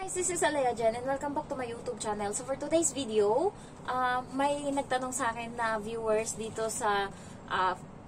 Guys, this is Alea Jen and welcome back to my YouTube channel. So for today's video, may nagtanong sa akin na viewers dito sa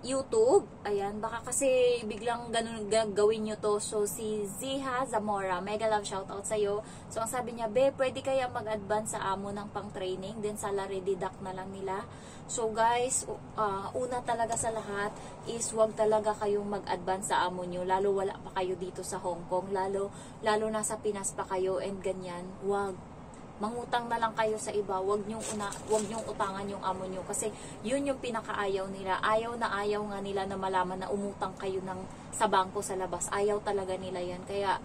YouTube. Ayan, baka kasi biglang ganun gagawin nyo to. So si Ziha Zamora, mega love shoutout sa'yo. So ang sabi niya, Be, pwede kaya mag-advance sa amo ng pang-training, then salary deduct na lang nila. So guys, una talaga sa lahat is wag talaga kayong mag-advance sa amo nyo, lalo wala pa kayo dito sa Hong Kong, lalo nasa Pinas pa kayo and ganyan. Wag mangutang na lang kayo sa iba, wag nyong utangan yung amo nyo kasi yun yung pinakaayaw nila. Ayaw nga nila na malaman na umutang kayo sa bangko sa labas. Ayaw talaga nila yan. Kaya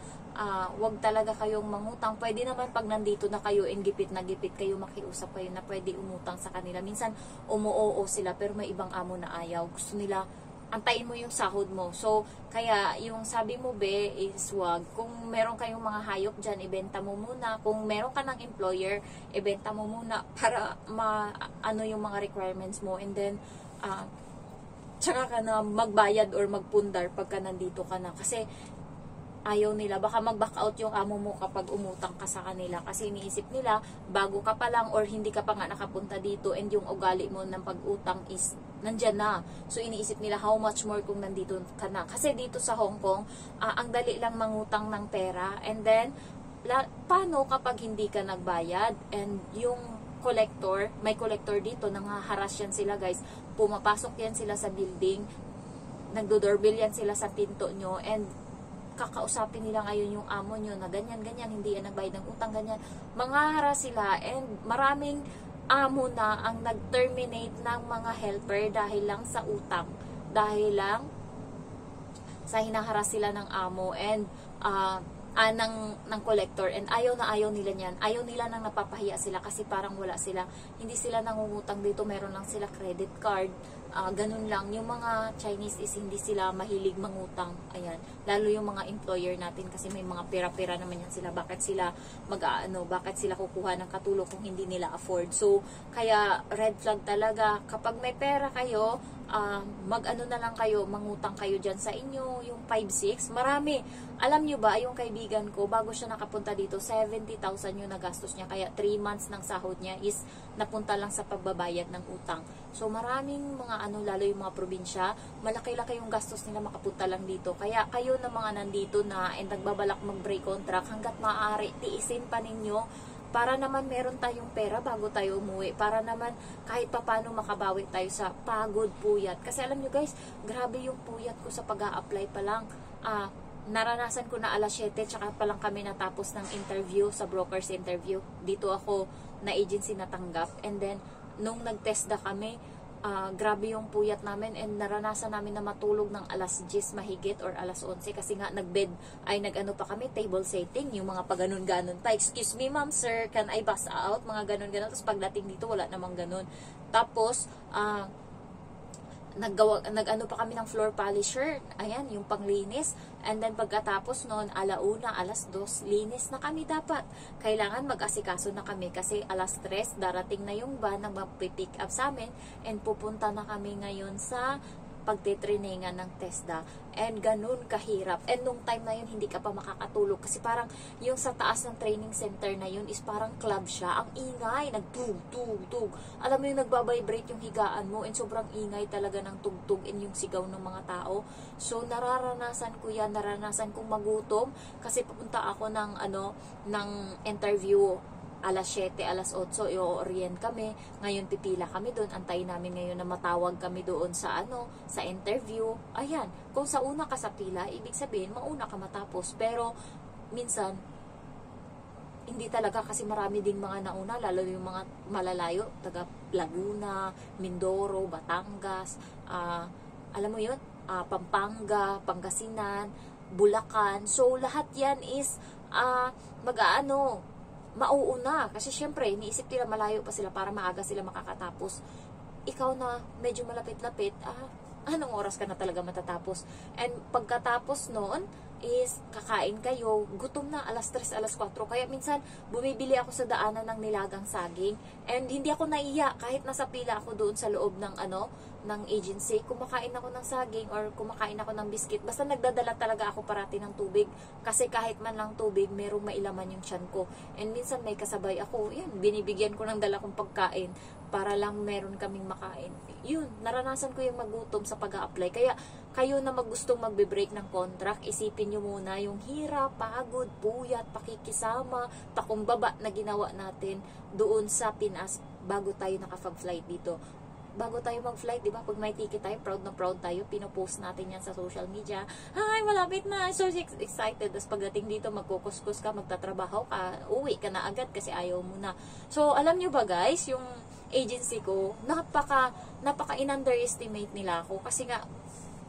wag talaga kayong mangutang. Pwede naman pag nandito na kayo and gipit na gipit kayo, makiusap kayo na pwede umutang sa kanila. Minsan umuoo sila pero may ibang amo na ayaw. Gusto nila antayin mo yung sahod mo. So, kaya yung sabi mo, Be, is wag. Kung meron kayong mga hayop dyan, ibenta mo muna. Kung meron ka ng employer, ibenta mo muna para ano yung mga requirements mo. And then, tsaka ka na magbayad or magpundar pagka nandito ka na. Kasi, ayaw nila. Baka mag-back out yung amo mo kapag umutang ka sa kanila. Kasi iniisip nila, bago ka pa lang or hindi ka pa nga nakapunta dito and yung ugali mo ng pag-utang is nandyan na. So, iniisip nila how much more kung nandito ka na. Kasi dito sa Hong Kong, ang dali lang mangutang ng pera. And then, paano kapag hindi ka nagbayad? And yung collector, may collector dito, nanghaharas yan sila guys. Pumapasok yan sila sa building, nagdo-doorbell yan sila sa pinto nyo, and kakausapin nila ngayon yung amo nyo na ganyan, hindi yan nagbayad ng utang, ganyan. Manghaharas sila and maraming amo na ang nag-terminate ng mga helper dahil lang sa utang. Dahil lang sa hinaharas sila ng amo and ng collector, and ayaw nila niyan. Ayaw nila nang napapahiya sila kasi parang wala sila. Hindi sila nangungutang dito, meron lang sila credit card. Ganun lang. Yung mga Chinese is hindi sila mahilig mangutang. Ayan. Lalo yung mga employer natin kasi may mga pera-pera naman yan sila. Bakit sila bakit sila kukuha ng katulong kung hindi nila afford? So, kaya red flag talaga. Kapag may pera kayo, mag-ano na lang kayo, mangutang kayo dyan sa inyo, yung 5-6. Marami. Alam nyo ba, yung kaibigan ko, bago siya nakapunta dito, 70,000 yung nagastos niya. Kaya 3 months ng sahod niya is napunta lang sa pagbabayad ng utang. So, maraming mga lalo yung mga probinsya, malaki-laki yung gastos nila makapunta lang dito. Kaya kayo na mga nandito na and nagbabalak mag-break contract, hanggat maaari, tiisin pa ninyo para naman meron tayong pera bago tayo umuwi. Para naman kahit papano makabawi tayo sa pagod, puyat. Kasi alam nyo guys, grabe yung puyat ko sa pag-a-apply pa lang. Naranasan ko na alas 7, tsaka pa lang kami natapos ng interview, sa broker's interview. Dito ako na agency natanggap. And then, nung nag-test na kami, grabe yung puyat namin and naranasan namin na matulog ng alas 10 mahigit or alas 11 kasi nga nag-ano pa kami, table setting, yung mga paganon-ganon pa. Excuse me ma'am, sir, can I pass out? Mga ganon-ganon. Tapos pagdating dito, wala namang ganon. Tapos, nag-ano pa kami ng floor polisher. Ayan, yung panglinis. And then pagkatapos noon, alauna, alas 2, linis na kami dapat. Kailangan mag-asikaso na kami kasi alas 3, darating na yung van na mag-pick up sa amin and pupunta na kami ngayon sa pagtitrainingan ng TESDA. And ganun kahirap. And nung time na yun, hindi ka pa makakatulog kasi parang yung sa taas ng training center na yun is parang club siya. Ang ingay, nagtug-tug-tug. Alam mo yung nagbabibrate yung higaan mo and sobrang ingay talaga ng tugtog and yung sigaw ng mga tao. So, nararanasan ko yan. Naranasan kong magutom kasi pupunta ako ng interview alas 7, alas 8, i-orient kami. Ngayon pipila kami doon. Antayin namin ngayon na matawag kami doon sa sa interview. Ayan, kung sa una ka sa pila, ibig sabihin mauna ka matapos. Pero minsan hindi talaga kasi marami ding mga nauna, lalo yung mga malalayo, taga Laguna, Mindoro, Batangas, alam mo yun, Pampanga, Pangasinan, Bulacan. So lahat yan is mauuna. Kasi syempre, iniisip nila malayo pa sila para maaga sila makakatapos. Ikaw na medyo malapit-lapit, anong oras ka na talaga matatapos? And pagkatapos noon, is kakain kayo, gutom na, alas 3, alas 4. Kaya minsan, bumibili ako sa daanan ng nilagang saging. And hindi ako naiya, kahit nasa pila ako doon sa loob ng agency, kumakain ako ng saging or kumakain ako ng biscuit. Basta nagdadala talaga ako parati ng tubig. Kasi kahit man lang tubig, merong mailaman yung tiyan ko. And minsan may kasabay ako, yan, binibigyan ko ng dala kong pagkain para lang meron kaming makain. Yun, naranasan ko yung magutom sa pag-a-apply. Kaya kayo na magustong magbe-break ng contract, isipin nyo muna yung hirap, pagod, puyat, pakikisama, pakumbaba na ginawa natin doon sa Pinas bago tayo nakapag-flight dito. Bago tayo mag-flight, di ba? Pag may ticket tayo, proud na proud tayo. Pinopost natin yan sa social media. Hi, malapit na. So excited. Tapos pagdating dito, magkukuskus ka, magtatrabaho ka, uwi ka na agad kasi ayaw mo na. So, alam nyo ba guys, yung agency ko, napaka-in-underestimate nila ako. Kasi nga,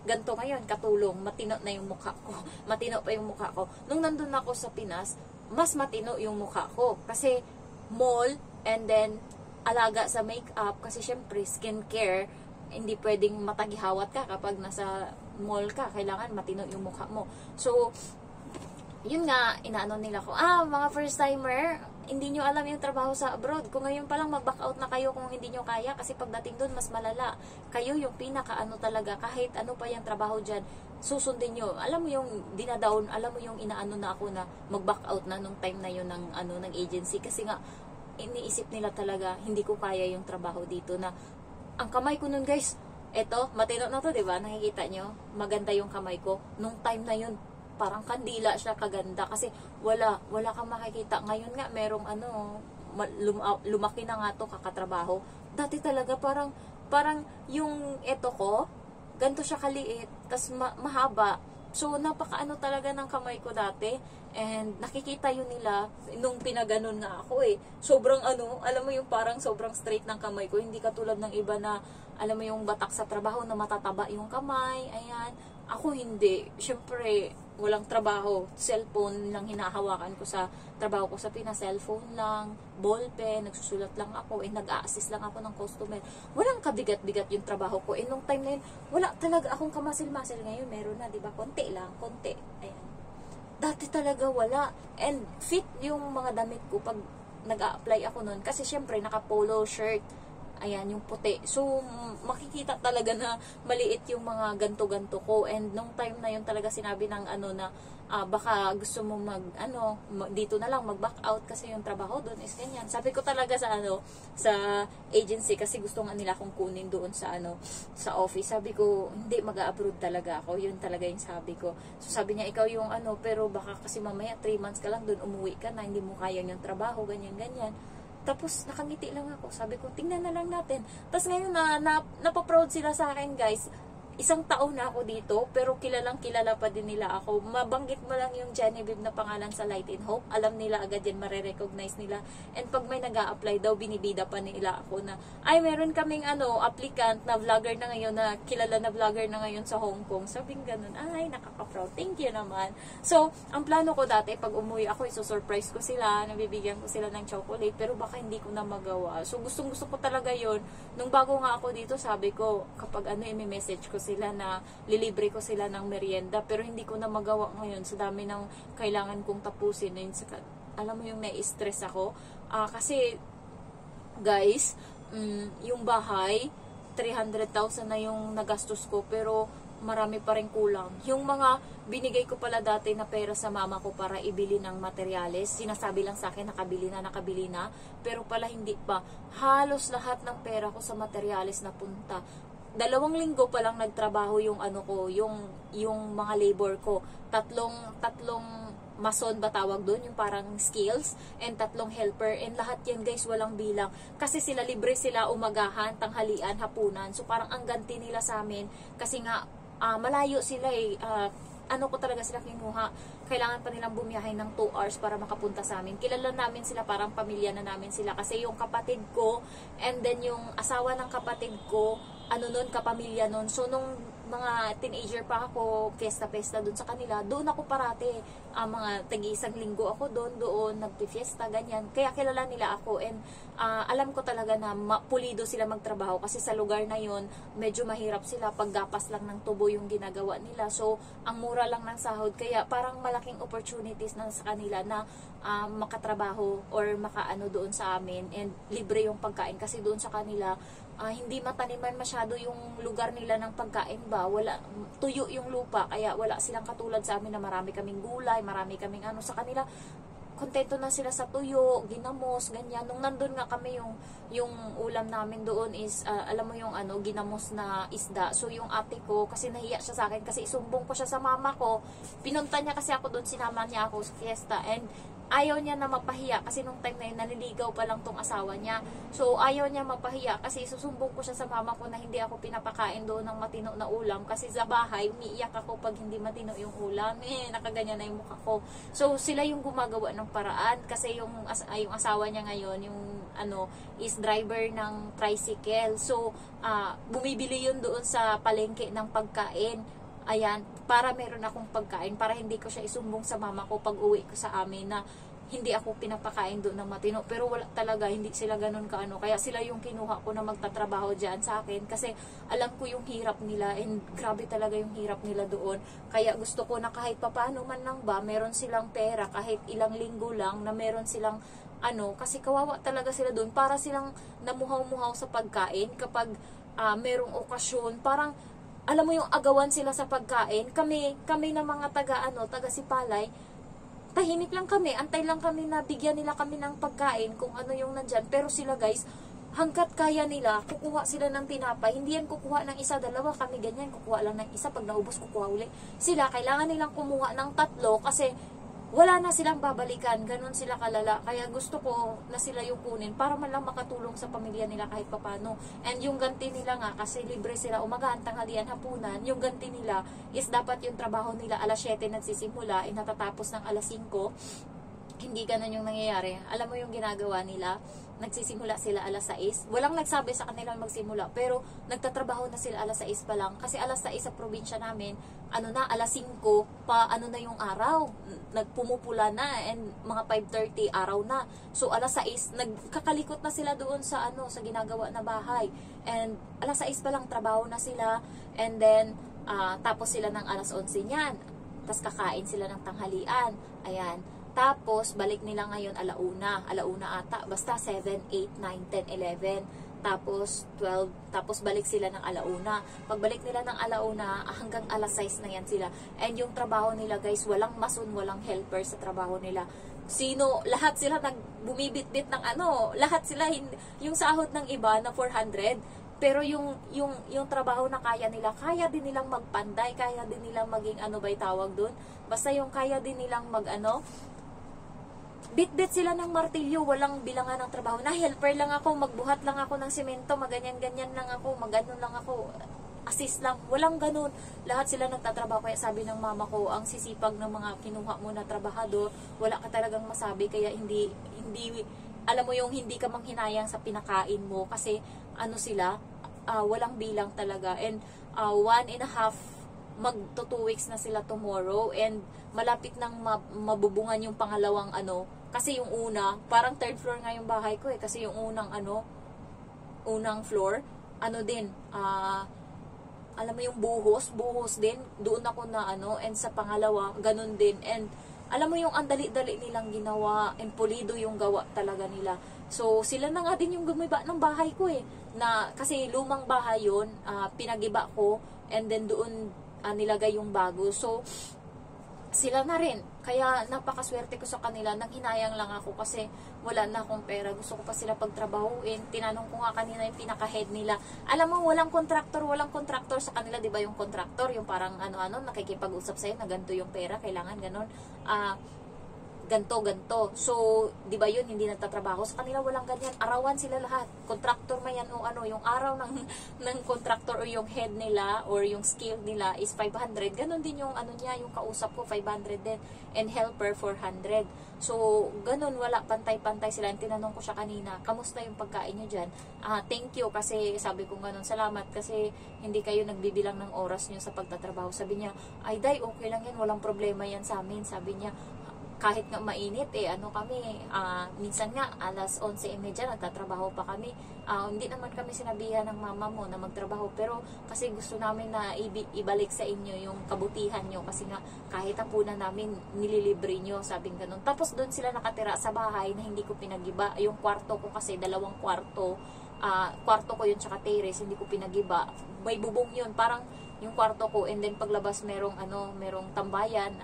ganito ngayon, katulong, matino na yung mukha ko. Matino pa yung mukha ko. Nung nandun ako sa Pinas, mas matino yung mukha ko. Kasi, mall, and then, alaga sa makeup, kasi syempre skincare, hindi pwedeng matagihawat ka kapag nasa mall ka, kailangan matino yung mukha mo. So, yun nga, inaano nila ko, mga first timer, hindi nyo alam yung trabaho sa abroad. Kung ngayon pa lang mag-back out na kayo kung hindi nyo kaya, kasi pagdating doon mas malala. Kayo yung pinaka-ano talaga, kahit ano pa yung trabaho dyan, susundin nyo. Alam mo yung dinadown, alam mo yung inaano na ako na mag-back out na nung time na yun ng agency, kasi nga iniisip nila talaga hindi ko kaya yung trabaho dito, na ang kamay ko nun guys, eto, matino na to, diba? Nakikita nyo? Maganda yung kamay ko. Nung time na yun, parang kandila siya kaganda kasi wala kang makikita. Ngayon nga, merong lumaki na nga to kakatrabaho. Dati talaga parang yung eto ko, ganito siya kaliit, tas mahaba. So, napakaano talaga ng kamay ko dati. And nakikita yun nila nung pinaganon nga ako eh. Sobrang alam mo yung parang sobrang straight ng kamay ko. Hindi katulad ng iba na, alam mo yung batak sa trabaho na matataba yung kamay. Ayan. Ako hindi. Siyempre, walang trabaho. Cellphone lang hinahawakan ko sa trabaho ko sa Pinas. Cellphone lang, ballpen, nagsusulat lang ako. Nag-a-assist lang ako ng customer. Walang kabigat-bigat yung trabaho ko. Nung time na yun, wala talaga akong kamasil-masil. Ngayon, meron na, diba? Konti lang, konti. Ayan. Dati talaga wala. And fit yung mga damit ko pag nag-a-apply ako nun. Kasi syempre, naka-polo shirt. Ayan, yung puti. So, makikita talaga na maliit yung mga ganto-ganto ko. And nung time na yun talaga sinabi ng na baka gusto mo dito na lang mag-back out kasi yung trabaho doon is ganyan. Sabi ko talaga sa agency, kasi gusto nga nila akong kunin doon sa sa office. Sabi ko, hindi, mag-a-abroad talaga ako. Yun talaga yung sabi ko. So sabi niya, ikaw yung pero baka kasi mamaya 3 months ka lang doon, umuwi ka na, hindi mo kaya yung trabaho, ganyan-ganyan. Tapos nakangiti lang ako. Sabi ko, tingnan na lang natin. Tapos ngayon napaproud sila sa akin guys. 1 taon na ako dito, pero kilalang kilala pa din nila ako. Mabanggit mo lang yung Genevieve na pangalan sa Light and Hope, alam nila agad yan, marirecognize nila. And pag may nag-a-apply daw, binibida pa nila ako na, ay, meron kaming applicant na vlogger na ngayon, na kilala na vlogger na ngayon sa Hong Kong. Sabing ganun, ay, nakaka-proud. Thank you naman. So, ang plano ko dati, pag umuwi ako, isusurprise ko sila, nabibigyan ko sila ng chocolate, pero baka hindi ko na magawa. So, gustong-gusto ko talaga yon. Nung bago nga ako dito, sabi ko, kapag i-message ko sila na lilibre ko sila ng merienda, pero hindi ko na magawa ngayon sa dami ng kailangan kong tapusin. Alam mo yung nai-stress ako, kasi guys, yung bahay 300,000 na yung nagastos ko, pero marami pa rin kulang. Yung mga binigay ko pala dati na pera sa mama ko para ibili ng materyales, sinasabi lang sa akin nakabili na, pero pala hindi pa. Halos lahat ng pera ko sa materyales na punta. 2 linggo pa lang nagtrabaho yung yung mga labor ko. Tatlong mason ba tawag doon, yung parang skills, and 3 helper, and lahat yan guys walang bilang. Kasi sila libre sila umagahan, tanghalian, hapunan. So parang ang ganti nila sa amin kasi nga malayo sila ko talaga sila kinuha. Kailangan pa nilang bumiyahe ng 2 hours para makapunta sa amin. Kilala namin sila, parang pamilya na namin sila. Kasi yung kapatid ko, and then yung asawa ng kapatid ko, kapamilya nun. So, nung mga teenager pa ako, fiesta-fiesta doon sa kanila, doon ako parati. Mga tagi-1 linggo ako doon, nagpi-fiesta, ganyan. Kaya kilala nila ako, and alam ko talaga na pulido sila magtrabaho kasi sa lugar na yon medyo mahirap sila, paggapas lang ng tubo yung ginagawa nila. So, ang mura lang ng sahod, kaya parang malaking opportunities na sa kanila na makatrabaho or makaano doon sa amin, and libre yung pagkain kasi doon sa kanila hindi mataniman masyado yung lugar nila ng pagkain ba, wala, tuyo yung lupa, kaya wala silang katulad sa amin na marami kaming gulay, marami kaming ano. Sa kanila kontento na sila sa tuyo, ginamos, ganyan. Nung nandun nga kami, yung ulam namin doon is, alam mo yung ano, ginamos na isda. So, yung ate ko, kasi nahiya siya sa akin, kasi isumbong ko siya sa mama ko. Pinunta niya kasi ako doon, sinama niya ako sa fiesta. And, ayaw niya na mapahiya kasi nung time na yun, naniligaw pa lang tong asawa niya. So, ayaw niya mapahiya kasi susumbong ko siya sa mama ko na hindi ako pinapakain doon ng matino na ulam. Kasi sa bahay, umiiyak ako pag hindi matino yung ulam. Nakaganyan na yung mukha ko. So, sila yung gumagawa ng paraan kasi yung asawa niya ngayon, yung ano, is driver ng tricycle. So, bumibili yun doon sa palengke ng pagkain. Ayan, para meron akong pagkain, para hindi ko siya isumbong sa mama ko pag uwi ko sa amin na hindi ako pinapakain doon ng matino. Pero wala talaga, hindi sila ganun kaano. Kaya sila yung kinuha ko na magtatrabaho dyan sa akin kasi alam ko yung hirap nila and grabe talaga yung hirap nila doon. Kaya gusto ko na kahit papaano man lang ba, meron silang pera kahit ilang linggo lang na meron silang ano, kasi kawawa talaga sila doon, para silang namuhaw-muhaw sa pagkain kapag merong okasyon. Parang alam mo yung agawan sila sa pagkain. Kami na mga taga Sipalay, tahimik lang kami, antay lang kami na bigyan nila kami ng pagkain kung ano yung nandyan. Pero sila guys, hanggat kaya nila, kukuha sila ng tinapay. Hindi yan kukuha ng isa, dalawa, kami ganyan, kukuha lang ng isa, pag naubos kukuha uli. Sila, kailangan nilang kumuha ng 3 kasi wala na silang babalikan, ganun sila kalala. Kaya gusto ko na sila yung kunin para man lang makatulong sa pamilya nila kahit papano. And yung ganti nila nga, kasi libre sila umagaan, tanghalian, hapunan, yung ganti nila is dapat yung trabaho nila alas 7 nagsisimula, natatapos ng alas 5. Hindi ganun yung nangyayari. Alam mo yung ginagawa nila, nagsisimula sila alas 6. Walang nagsabi sa kanila magsimula, pero nagtatrabaho na sila alas 6 pa lang. Kasi alas 6 sa probinsya namin, ano na, alas 5 pa, ano na yung araw. Nagpumupula na, and mga 5:30 araw na. So alas 6, nagkakalikot na sila doon sa ano, sa ginagawa na bahay. And alas 6 pa lang trabaho na sila. And then, tapos sila ng alas 11 niyan. Tapos kakain sila ng tanghalian. Ayan. Tapos, balik nila ngayon alauna ata, basta 7, 8, 9, 10, 11, tapos 12, tapos balik sila ng alauna. Pagbalik nila ng alauna, hanggang alas 6 na yan sila. And yung trabaho nila guys, walang mason, walang helper sa trabaho nila. Lahat sila bumibit-bit ng ano, lahat sila, yung sahod ng iba na 400, pero yung trabaho na kaya din nilang magpanday, kaya din nilang maging ano ba'y tawag doon, basta yung kaya din nilang bit-bit sila ng martilyo, walang bilangan ng trabaho. Na helper lang ako, magbuhat lang ako ng semento, maganyan-ganyan lang ako, magano lang ako, assist lang. Walang ganun. Lahat sila nagtatrabaho. Kaya sabi ng mama ko, ang sisipag ng mga kinuha mo na trabahador, wala ka talagang masabi. Kaya hindi, alam mo yung hindi ka manghinayang sa pinakain mo. Kasi ano sila, walang bilang talaga. And 1.5 magto 2 weeks na sila tomorrow, and malapit nang mabubungan yung pangalawang ano, kasi yung una, parang 3rd floor nga yung bahay ko kasi yung unang floor, ano din, alam mo yung buhos din, doon ako na ano, and sa pangalawa, ganun din, and alam mo yung ang dali-dali nilang ginawa, and pulido yung gawa talaga nila. So, sila na nga din yung gumiba ng bahay ko na, kasi lumang bahay yun, pinagiba ko, and then doon, nilagay yung bago. So, sila na rin. Kaya napakaswerte ko sa kanila. Nanghinayang lang ako kasi wala na akong pera. Gusto ko pa sila pagtrabahuin. Tinanong ko nga kanina yung pinaka-head nila. Alam mo, walang contractor sa kanila. Diba yung contractor? Yung parang ano-ano, nakikipag-usap sa'yo na ganito yung pera. Kailangan ganon. Ganto. So, di ba yun, hindi nagtatrabaho. Sa kanila walang ganyan. Arawan sila lahat. Contractor man yan o ano, yung araw ng contractor o yung head nila or yung skill nila is 500. Ganon din yung ano niya, yung kausap ko, 500 din. And helper, 400. So, ganon, wala, pantay-pantay sila. And tinanong ko siya kanina, kamusta yung pagkain nyo dyan? Thank you, kasi sabi ko ganon, salamat kasi hindi kayo nagbibilang ng oras nyo sa pagtatrabaho. Sabi niya, ay day, okay lang yan, walang problema yan sa amin. Sabi niya, kahit nga mainit, ano kami, minsan nga, alas 11:30, nagtatrabaho pa kami. Hindi naman kami sinabihan ng mama mo na magtrabaho, pero kasi gusto namin na ibalik sa inyo yung kabutihan nyo, kasi nga, kahit hapunan namin, nililibre nyo, sabing ganun. Tapos doon sila nakatira sa bahay na hindi ko pinagiba. Yung kwarto ko kasi, 2 kwarto, kwarto ko yun tsaka terrace, hindi ko pinagiba. May bubong yun, parang yung kwarto ko, and then paglabas merong tambayan,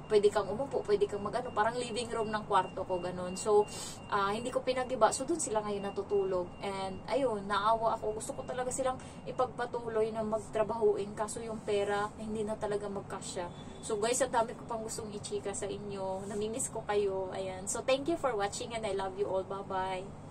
pwede kang umupo, pwede kang magano, parang living room ng kwarto ko, ganun. So, hindi ko pinagiba. So, dun sila ngayon natutulog. And, ayun, naawa ako. Gusto ko talaga silang ipagpatuloy na magtrabahuin. Kaso yung pera, hindi na talaga magkasya. So, guys, ang dami ko pang gustong ichika sa inyo. Namimiss ko kayo. Ayan. So, thank you for watching and I love you all. Bye-bye.